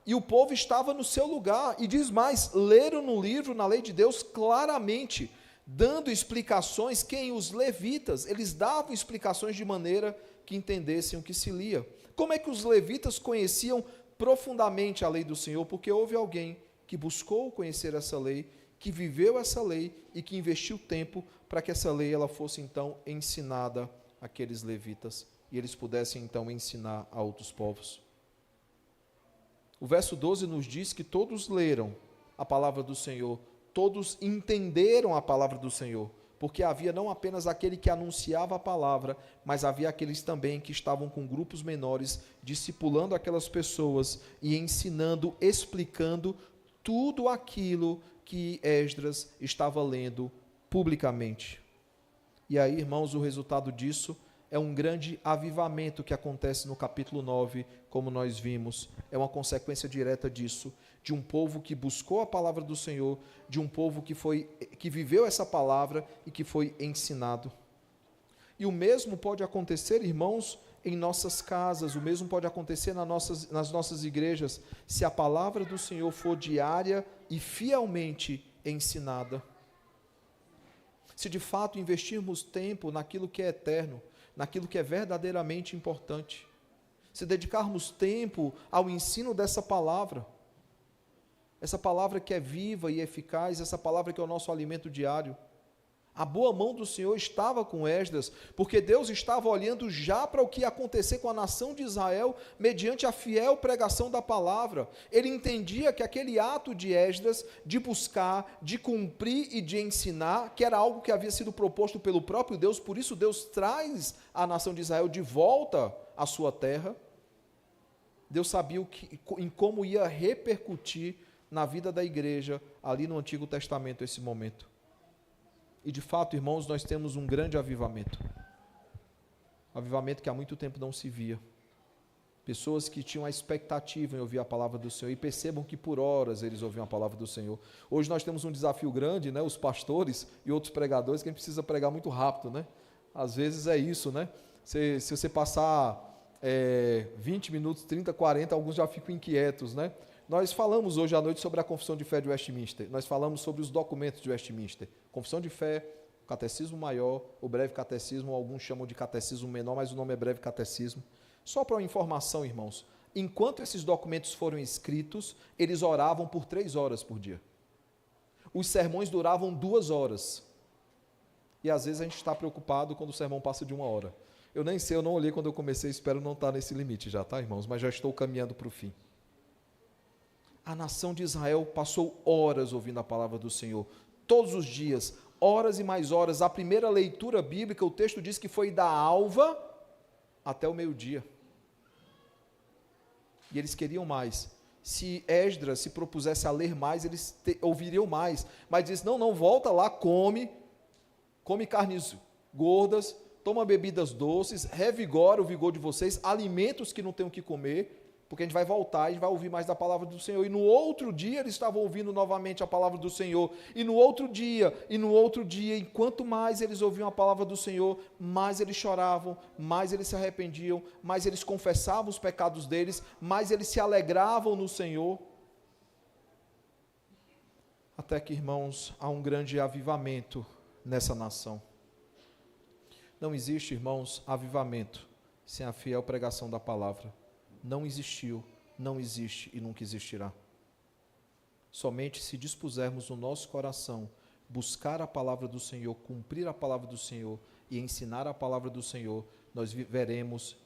E o povo estava no seu lugar, e diz mais, leram no livro, na lei de Deus, claramente, dando explicações, quem? Os levitas, eles davam explicações de maneira que entendessem o que se lia. Como é que os levitas conheciam profundamente a lei do Senhor? Porque houve alguém que buscou conhecer essa lei, que viveu essa lei e que investiu tempo para que essa lei ela fosse então ensinada àqueles levitas, e eles pudessem então ensinar a outros povos. O verso 12 nos diz que todos leram a palavra do Senhor, todos entenderam a palavra do Senhor, porque havia não apenas aquele que anunciava a palavra, mas havia aqueles também que estavam com grupos menores, discipulando aquelas pessoas e ensinando, explicando tudo aquilo que Esdras estava lendo publicamente. E aí, irmãos, o resultado disso é um grande avivamento que acontece no capítulo 9, como nós vimos. É uma consequência direta disso, de um povo que buscou a palavra do Senhor, de um povo que viveu essa palavra e que foi ensinado. E o mesmo pode acontecer, irmãos, em nossas casas, o mesmo pode acontecer nas nossas igrejas, se a palavra do Senhor for diária e fielmente ensinada. Se de fato investirmos tempo naquilo que é eterno, naquilo que é verdadeiramente importante, se dedicarmos tempo ao ensino dessa palavra, essa palavra que é viva e eficaz, essa palavra que é o nosso alimento diário. A boa mão do Senhor estava com Esdras, porque Deus estava olhando já para o que ia acontecer com a nação de Israel, mediante a fiel pregação da palavra. Ele entendia que aquele ato de Esdras, de buscar, de cumprir e de ensinar, que era algo que havia sido proposto pelo próprio Deus, por isso Deus traz a nação de Israel de volta à sua terra. Deus sabia em como ia repercutir na vida da igreja, ali no Antigo Testamento, esse momento. E de fato, irmãos, nós temos um grande avivamento. Avivamento que há muito tempo não se via. Pessoas que tinham a expectativa em ouvir a palavra do Senhor, e percebam que por horas eles ouviam a palavra do Senhor. Hoje nós temos um desafio grande, né? Os pastores e outros pregadores, que a gente precisa pregar muito rápido, né? Às vezes é isso, né? Se você passar 20 minutos, 30, 40, alguns já ficam inquietos, né? Nós falamos hoje à noite sobre a Confissão de Fé de Westminster, nós falamos sobre os documentos de Westminster, Confissão de Fé, Catecismo Maior, o Breve Catecismo, alguns chamam de Catecismo Menor, mas o nome é Breve Catecismo. Só para uma informação, irmãos, enquanto esses documentos foram escritos, eles oravam por 3 horas por dia. Os sermões duravam 2 horas. E às vezes a gente está preocupado quando o sermão passa de 1 hora. Eu nem sei, eu não olhei quando eu comecei, espero não estar nesse limite já, tá, irmãos? Mas já estou caminhando para o fim. A nação de Israel passou horas ouvindo a palavra do Senhor, todos os dias, horas e mais horas. A primeira leitura bíblica, o texto diz que foi da alva até o meio-dia. E eles queriam mais. Se Esdras se propusesse a ler mais, eles ouviriam mais. Mas diz, não, volta lá, come carnes gordas, toma bebidas doces, revigora o vigor de vocês, alimentos que não tem o que comer, porque a gente vai voltar e vai ouvir mais da palavra do Senhor. E no outro dia eles estavam ouvindo novamente a palavra do Senhor. E no outro dia, e quanto mais eles ouviam a palavra do Senhor, mais eles choravam, mais eles se arrependiam, mais eles confessavam os pecados deles, mais eles se alegravam no Senhor. Até que, irmãos, há um grande avivamento nessa nação. Não existe, irmãos, avivamento sem a fiel pregação da palavra. Não existiu, não existe e nunca existirá. Somente se dispusermos no nosso coração buscar a palavra do Senhor, cumprir a palavra do Senhor e ensinar a palavra do Senhor, nós viveremos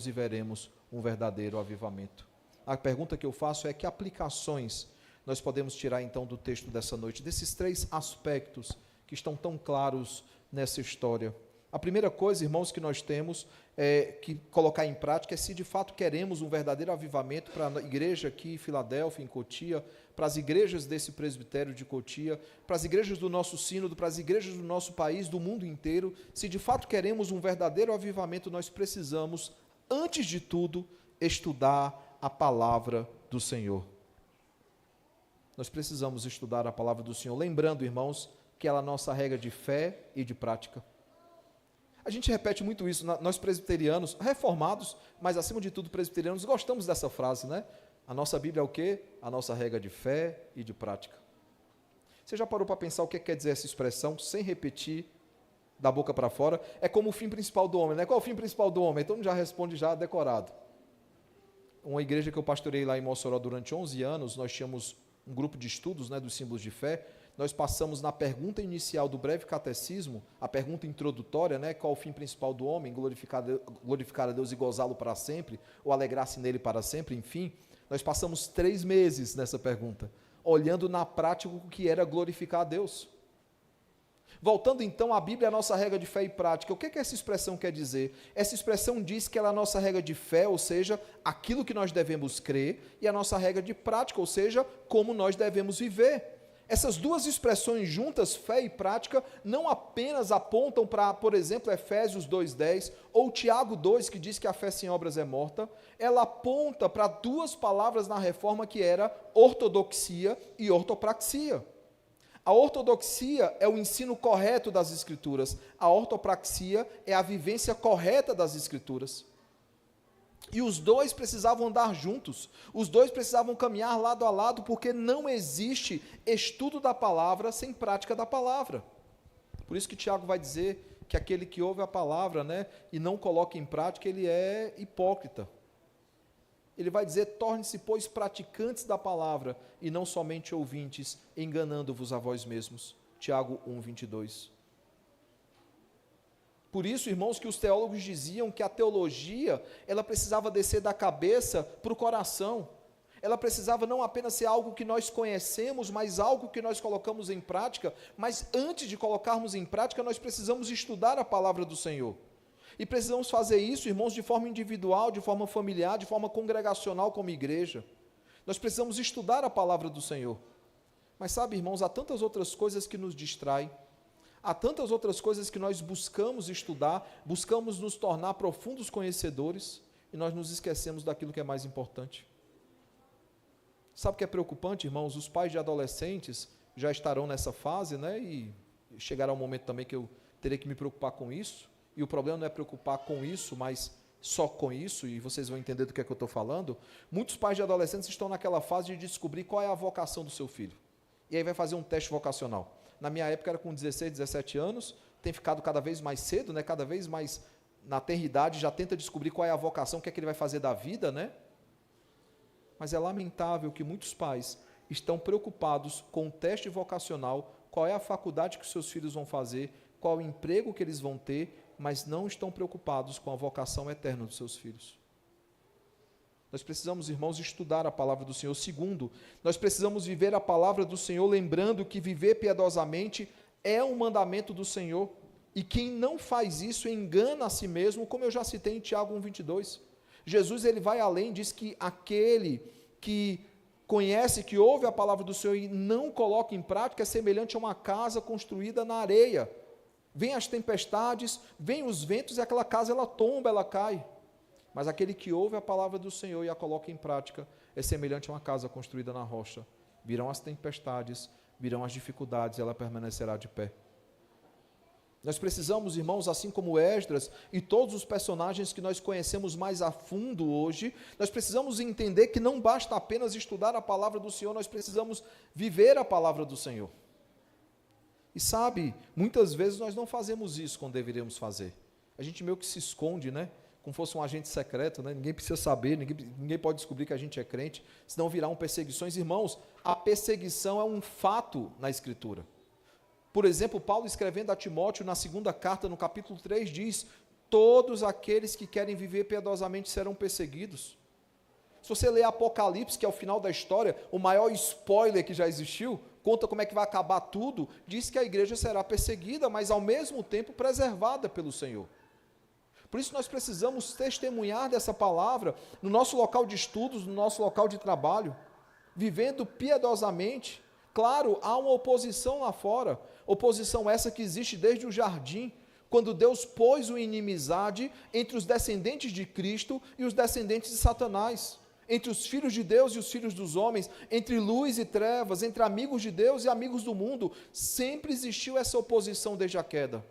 e veremos um verdadeiro avivamento. A pergunta que eu faço é: que aplicações nós podemos tirar então do texto dessa noite, desses 3 aspectos que estão tão claros nessa história. A primeira coisa, irmãos, que nós temos que colocar em prática é se de fato queremos um verdadeiro avivamento para a igreja aqui em Filadélfia, em Cotia, para as igrejas desse presbitério de Cotia, para as igrejas do nosso sínodo, para as igrejas do nosso país, do mundo inteiro. Se de fato queremos um verdadeiro avivamento, nós precisamos, antes de tudo, estudar a palavra do Senhor. Nós precisamos estudar a palavra do Senhor, lembrando, irmãos, que ela é a nossa regra de fé e de prática. A gente repete muito isso, nós presbiterianos, reformados, mas acima de tudo presbiterianos, gostamos dessa frase, né? A nossa Bíblia é o quê? A nossa regra de fé e de prática. Você já parou para pensar o que quer dizer essa expressão, sem repetir, da boca para fora? É como o fim principal do homem, né? Qual é o fim principal do homem? Então já responde já decorado. Uma igreja que eu pastorei lá em Mossoró durante 11 anos, nós tínhamos um grupo de estudos, né, dos símbolos de fé. Nós passamos na pergunta inicial do breve catecismo, a pergunta introdutória, né, qual o fim principal do homem, glorificar a Deus e gozá-lo para sempre, ou alegrar-se nele para sempre, enfim. Nós passamos 3 meses nessa pergunta, olhando na prática o que era glorificar a Deus. Voltando então, a Bíblia é a nossa regra de fé e prática. O que essa expressão quer dizer? Essa expressão diz que ela é a nossa regra de fé, ou seja, aquilo que nós devemos crer, e a nossa regra de prática, ou seja, como nós devemos viver. Essas duas expressões juntas, fé e prática, não apenas apontam para, por exemplo, Efésios 2,10 ou Tiago 2, que diz que a fé sem obras é morta. Ela aponta para 2 palavras na reforma que era ortodoxia e ortopraxia. A ortodoxia é o ensino correto das Escrituras, a ortopraxia é a vivência correta das Escrituras. E os dois precisavam andar juntos, os dois precisavam caminhar lado a lado, porque não existe estudo da palavra sem prática da palavra. Por isso que Tiago vai dizer que aquele que ouve a palavra, né, e não coloca em prática, ele é hipócrita. Ele vai dizer, torne-se, pois, praticantes da palavra, e não somente ouvintes, enganando-vos a vós mesmos. Tiago 1:22. Por isso, irmãos, que os teólogos diziam que a teologia, ela precisava descer da cabeça para o coração. Ela precisava não apenas ser algo que nós conhecemos, mas algo que nós colocamos em prática. Mas antes de colocarmos em prática, nós precisamos estudar a palavra do Senhor. E precisamos fazer isso, irmãos, de forma individual, de forma familiar, de forma congregacional como igreja. Nós precisamos estudar a palavra do Senhor. Mas sabe, irmãos, há tantas outras coisas que nos distraem. Há tantas outras coisas que nós buscamos estudar, buscamos nos tornar profundos conhecedores, e nós nos esquecemos daquilo que é mais importante. Sabe o que é preocupante, irmãos? Os pais de adolescentes já estarão nessa fase, né? E chegará um momento também que eu terei que me preocupar com isso. E o problema não é preocupar com isso, mas só com isso, e vocês vão entender do que é que eu estou falando. Muitos pais de adolescentes estão naquela fase de descobrir qual é a vocação do seu filho. E aí vai fazer um teste vocacional. Na minha época era com 16, 17 anos, tem ficado cada vez mais cedo, né? Cada vez mais na tenridade, já tenta descobrir qual é a vocação, o que é que ele vai fazer da vida, né? Mas é lamentável que muitos pais estão preocupados com o teste vocacional, qual é a faculdade que os seus filhos vão fazer, qual o emprego que eles vão ter, mas não estão preocupados com a vocação eterna dos seus filhos. Nós precisamos, irmãos, estudar a palavra do Senhor. Segundo, nós precisamos viver a palavra do Senhor, lembrando que viver piedosamente é um mandamento do Senhor, e quem não faz isso engana a si mesmo, como eu já citei em Tiago 1:22. Jesus, ele vai além, diz que aquele que conhece, que ouve a palavra do Senhor e não coloca em prática, é semelhante a uma casa construída na areia. Vêm as tempestades, vêm os ventos, e aquela casa ela tomba, ela cai. Mas aquele que ouve a palavra do Senhor e a coloca em prática é semelhante a uma casa construída na rocha. Virão as tempestades, virão as dificuldades, e ela permanecerá de pé. Nós precisamos, irmãos, assim como Esdras e todos os personagens que nós conhecemos mais a fundo hoje, nós precisamos entender que não basta apenas estudar a palavra do Senhor, nós precisamos viver a palavra do Senhor. E sabe, muitas vezes nós não fazemos isso quando deveríamos fazer. A gente meio que se esconde, né? Como fosse um agente secreto, né? Ninguém precisa saber, ninguém pode descobrir que a gente é crente, senão virão perseguições. Irmãos, a perseguição é um fato na Escritura. Por exemplo, Paulo escrevendo a Timóteo na segunda carta, no capítulo 3, diz: todos aqueles que querem viver piedosamente serão perseguidos. Se você ler Apocalipse, que é o final da história, o maior spoiler que já existiu, conta como é que vai acabar tudo, diz que a igreja será perseguida, mas ao mesmo tempo preservada pelo Senhor. Por isso nós precisamos testemunhar dessa palavra no nosso local de estudos, no nosso local de trabalho, vivendo piedosamente. Claro, há uma oposição lá fora, oposição essa que existe desde o jardim, quando Deus pôs uma inimizade entre os descendentes de Cristo e os descendentes de Satanás, entre os filhos de Deus e os filhos dos homens, entre luz e trevas, entre amigos de Deus e amigos do mundo. Sempre existiu essa oposição desde a queda.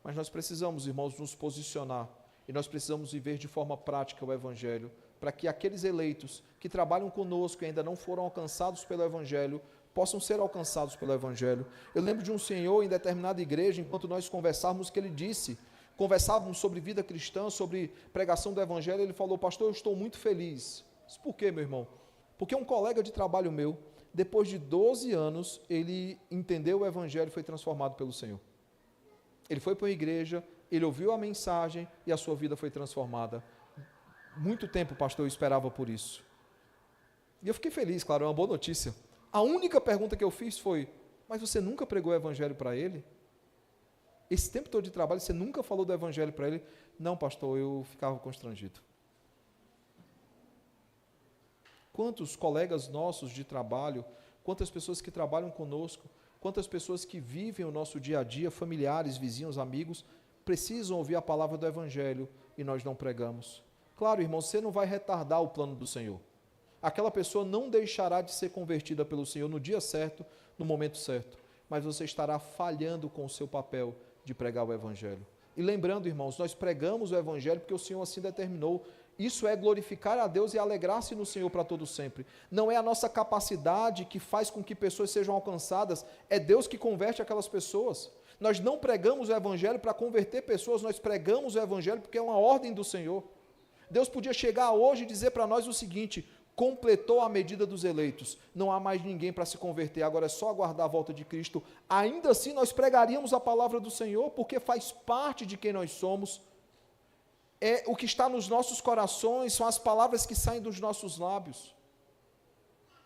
Mas nós precisamos, irmãos, nos posicionar, e nós precisamos viver de forma prática o Evangelho, para que aqueles eleitos que trabalham conosco e ainda não foram alcançados pelo Evangelho, possam ser alcançados pelo Evangelho. Eu lembro de um senhor em determinada igreja, enquanto nós conversávamos, que ele disse, conversávamos sobre vida cristã, sobre pregação do Evangelho, ele falou: pastor, eu estou muito feliz. Disse, por quê, meu irmão? Porque um colega de trabalho meu, depois de 12 anos, ele entendeu o Evangelho e foi transformado pelo Senhor. Ele foi para uma igreja, ele ouviu a mensagem e a sua vida foi transformada. Muito tempo, pastor, eu esperava por isso. E eu fiquei feliz, claro, é uma boa notícia. A única pergunta que eu fiz foi: mas você nunca pregou o Evangelho para ele? Esse tempo todo de trabalho, você nunca falou do Evangelho para ele? Não, pastor, eu ficava constrangido. Quantos colegas nossos de trabalho, quantas pessoas que trabalham conosco, quantas pessoas que vivem o nosso dia a dia, familiares, vizinhos, amigos, precisam ouvir a palavra do Evangelho e nós não pregamos. Claro, irmão, você não vai retardar o plano do Senhor. Aquela pessoa não deixará de ser convertida pelo Senhor no dia certo, no momento certo, mas você estará falhando com o seu papel de pregar o Evangelho. E lembrando, irmãos, nós pregamos o Evangelho porque o Senhor assim determinou. Isso é glorificar a Deus e alegrar-se no Senhor para todo sempre. Não é a nossa capacidade que faz com que pessoas sejam alcançadas, é Deus que converte aquelas pessoas. Nós não pregamos o Evangelho para converter pessoas, nós pregamos o Evangelho porque é uma ordem do Senhor. Deus podia chegar hoje e dizer para nós o seguinte: completou a medida dos eleitos, não há mais ninguém para se converter, agora é só aguardar a volta de Cristo. Ainda assim nós pregaríamos a palavra do Senhor, porque faz parte de quem nós somos, é o que está nos nossos corações, são as palavras que saem dos nossos lábios.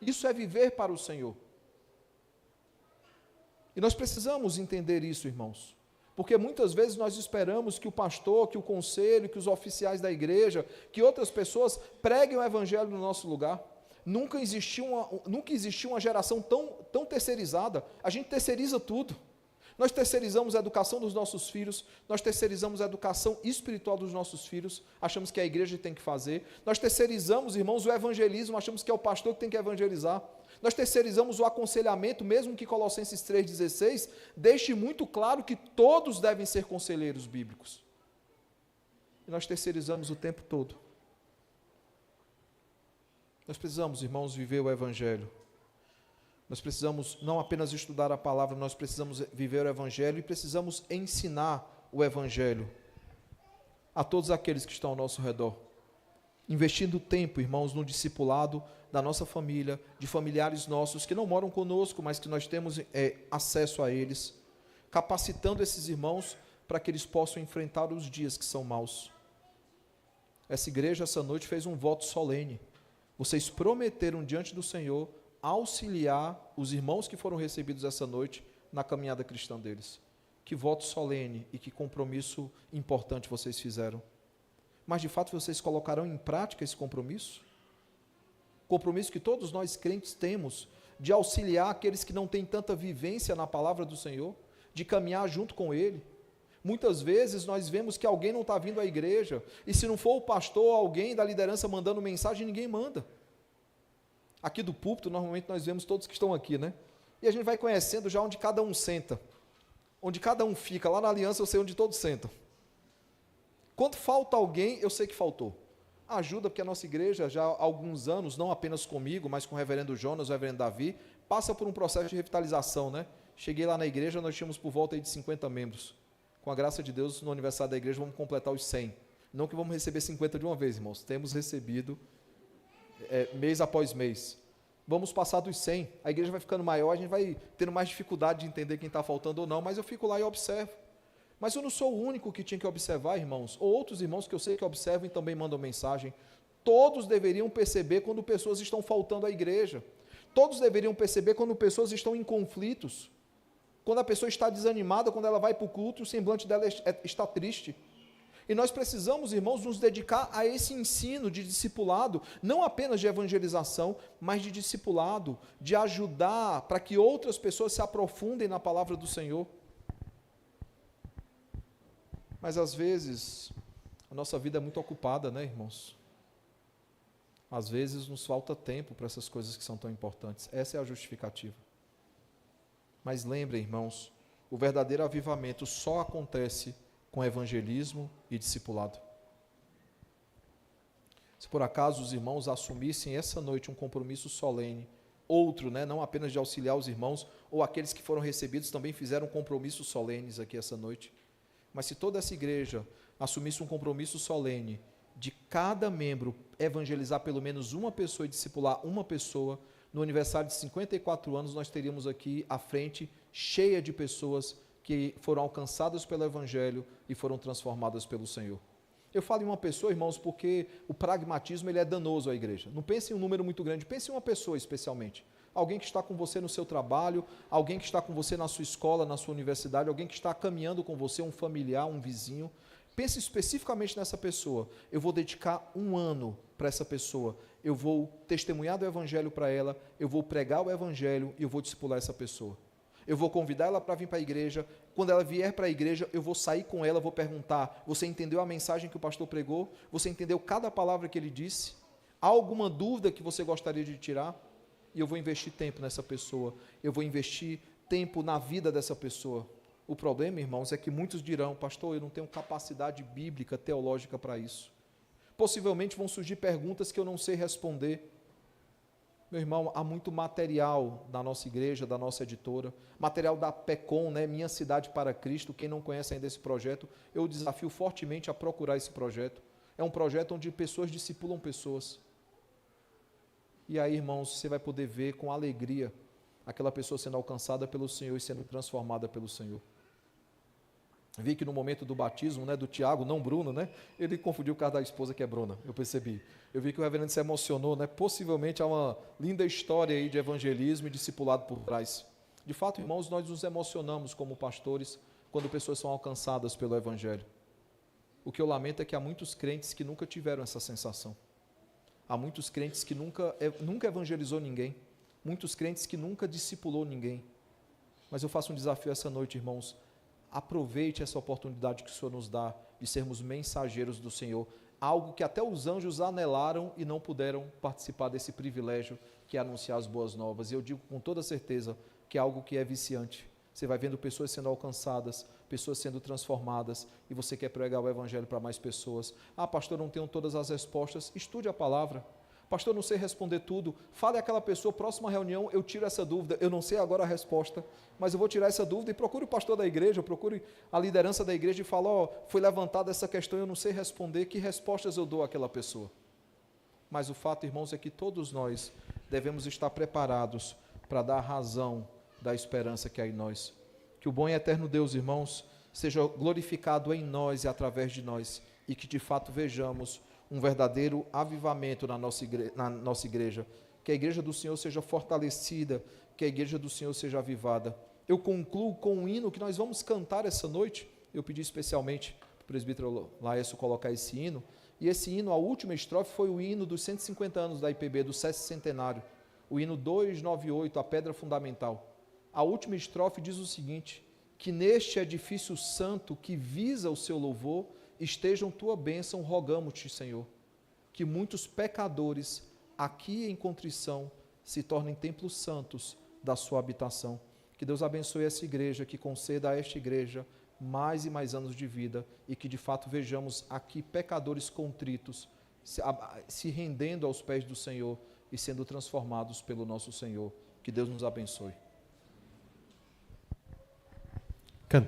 Isso é viver para o Senhor. E nós precisamos entender isso, irmãos, porque muitas vezes nós esperamos que o pastor, que o conselho, que os oficiais da igreja, que outras pessoas preguem o Evangelho no nosso lugar. Nunca existiu uma geração tão terceirizada. A gente terceiriza tudo. Nós terceirizamos a educação dos nossos filhos, nós terceirizamos a educação espiritual dos nossos filhos, achamos que a igreja tem que fazer. Nós terceirizamos, irmãos, o evangelismo, achamos que é o pastor que tem que evangelizar. Nós terceirizamos o aconselhamento, mesmo que Colossenses 3,16 deixe muito claro que todos devem ser conselheiros bíblicos. E nós terceirizamos o tempo todo. Nós precisamos, irmãos, viver o Evangelho. Nós precisamos não apenas estudar a palavra, nós precisamos viver o Evangelho e precisamos ensinar o Evangelho a todos aqueles que estão ao nosso redor. Investindo tempo, irmãos, no discipulado da nossa família, de familiares nossos que não moram conosco, mas que nós temos acesso a eles, capacitando esses irmãos para que eles possam enfrentar os dias que são maus. Essa igreja, essa noite, fez um voto solene. Vocês prometeram diante do Senhor auxiliar os irmãos que foram recebidos essa noite na caminhada cristã deles. Que voto solene e que compromisso importante vocês fizeram. Mas, de fato, vocês colocarão em prática esse compromisso? Compromisso que todos nós crentes temos, de auxiliar aqueles que não têm tanta vivência na palavra do Senhor, de caminhar junto com Ele. Muitas vezes nós vemos que alguém não está vindo à igreja, e se não for o pastor ou alguém da liderança mandando mensagem, ninguém manda. Aqui do púlpito, normalmente nós vemos todos que estão aqui, né? E a gente vai conhecendo já onde cada um senta, onde cada um fica. Lá na aliança eu sei onde todos sentam. Quando falta alguém, eu sei que faltou. Ajuda, porque a nossa igreja, já há alguns anos, não apenas comigo, mas com o reverendo Jonas, o reverendo Davi, passa por um processo de revitalização, né? Cheguei lá na igreja, nós tínhamos por volta aí de 50 membros. Com a graça de Deus, no aniversário da igreja, vamos completar os 100. Não que vamos receber 50 de uma vez, irmãos. Temos recebido mês após mês. Vamos passar dos 100. A igreja vai ficando maior, a gente vai tendo mais dificuldade de entender quem está faltando ou não, mas eu fico lá e observo. Mas eu não sou o único que tinha que observar, irmãos, ou outros irmãos que eu sei que observam e também mandam mensagem. Todos deveriam perceber quando pessoas estão faltando à igreja. Todos deveriam perceber quando pessoas estão em conflitos, quando a pessoa está desanimada, quando ela vai para o culto e o semblante dela está triste. E nós precisamos, irmãos, nos dedicar a esse ensino de discipulado, não apenas de evangelização, mas de discipulado, de ajudar para que outras pessoas se aprofundem na palavra do Senhor. Mas às vezes, a nossa vida é muito ocupada, né, irmãos? Às vezes nos falta tempo para essas coisas que são tão importantes. Essa é a justificativa. Mas lembrem, irmãos, o verdadeiro avivamento só acontece com evangelismo e discipulado. Se por acaso os irmãos assumissem essa noite um compromisso solene, outro, né, não apenas de auxiliar os irmãos, ou aqueles que foram recebidos também fizeram compromissos solenes aqui essa noite, mas se toda essa igreja assumisse um compromisso solene de cada membro evangelizar pelo menos uma pessoa e discipular uma pessoa, no aniversário de 54 anos nós teríamos aqui a frente cheia de pessoas que foram alcançadas pelo Evangelho e foram transformadas pelo Senhor. Eu falo em uma pessoa, irmãos, porque o pragmatismo ele é danoso à igreja. Não pense em um número muito grande, pense em uma pessoa especialmente. Alguém que está com você no seu trabalho, alguém que está com você na sua escola, na sua universidade, alguém que está caminhando com você, um familiar, um vizinho. Pense especificamente nessa pessoa. Eu vou dedicar um ano para essa pessoa. Eu vou testemunhar do Evangelho para ela, eu vou pregar o Evangelho e eu vou discipular essa pessoa. Eu vou convidar ela para vir para a igreja. Quando ela vier para a igreja, eu vou sair com ela, vou perguntar: você entendeu a mensagem que o pastor pregou? Você entendeu cada palavra que ele disse? Há alguma dúvida que você gostaria de tirar? E eu vou investir tempo nessa pessoa. Eu vou investir tempo na vida dessa pessoa. O problema, irmãos, é que muitos dirão: pastor, eu não tenho capacidade bíblica, teológica para isso. Possivelmente vão surgir perguntas que eu não sei responder. Meu irmão, há muito material da nossa igreja, da nossa editora, material da PECOM, né, Minha Cidade para Cristo. Quem não conhece ainda esse projeto, eu desafio fortemente a procurar esse projeto. É um projeto onde pessoas discipulam pessoas. E aí, irmãos, você vai poder ver com alegria aquela pessoa sendo alcançada pelo Senhor e sendo transformada pelo Senhor. Vi que no momento do batismo, né, do Tiago, não Bruno, né, ele confundiu o caso da esposa que é Bruna, eu percebi. Eu vi que o reverendo se emocionou, né, possivelmente há uma linda história aí de evangelismo e discipulado por trás. De fato, irmãos, nós nos emocionamos como pastores quando pessoas são alcançadas pelo Evangelho. O que eu lamento é que há muitos crentes que nunca tiveram essa sensação. Há muitos crentes que nunca evangelizou ninguém, muitos crentes que nunca discipulou ninguém. Mas eu faço um desafio essa noite, irmãos. Aproveite essa oportunidade que o Senhor nos dá de sermos mensageiros do Senhor, algo que até os anjos anelaram e não puderam participar desse privilégio que é anunciar as boas novas. E eu digo com toda certeza que é algo que é viciante. Você vai vendo pessoas sendo alcançadas, pessoas sendo transformadas, e você quer pregar o Evangelho para mais pessoas. Ah, pastor, não tenho todas as respostas. Estude a palavra. Pastor, não sei responder tudo. Fale àquela pessoa, próxima reunião, eu tiro essa dúvida. Eu não sei agora a resposta, mas eu vou tirar essa dúvida e procure o pastor da igreja, procure a liderança da igreja e fale: foi levantada essa questão, eu não sei responder, que respostas eu dou àquela pessoa? Mas o fato, irmãos, é que todos nós devemos estar preparados para dar razão da esperança que há em nós. Que o bom e eterno Deus, irmãos, seja glorificado em nós e através de nós, e que de fato vejamos um verdadeiro avivamento na nossa igreja, que a igreja do Senhor seja fortalecida, que a igreja do Senhor seja avivada. Eu concluo com um hino que nós vamos cantar essa noite. Eu pedi especialmente para o presbítero Laércio colocar esse hino, e esse hino, a última estrofe, foi o hino dos 150 anos da IPB, do 60º, o hino 298, a pedra fundamental. A última estrofe diz o seguinte: que neste edifício santo que visa o seu louvor, estejam tua bênção, rogamos-te, Senhor, que muitos pecadores aqui em contrição se tornem templos santos da sua habitação. Que Deus abençoe essa igreja, que conceda a esta igreja mais e mais anos de vida, e que de fato vejamos aqui pecadores contritos se rendendo aos pés do Senhor e sendo transformados pelo nosso Senhor. Que Deus nos abençoe.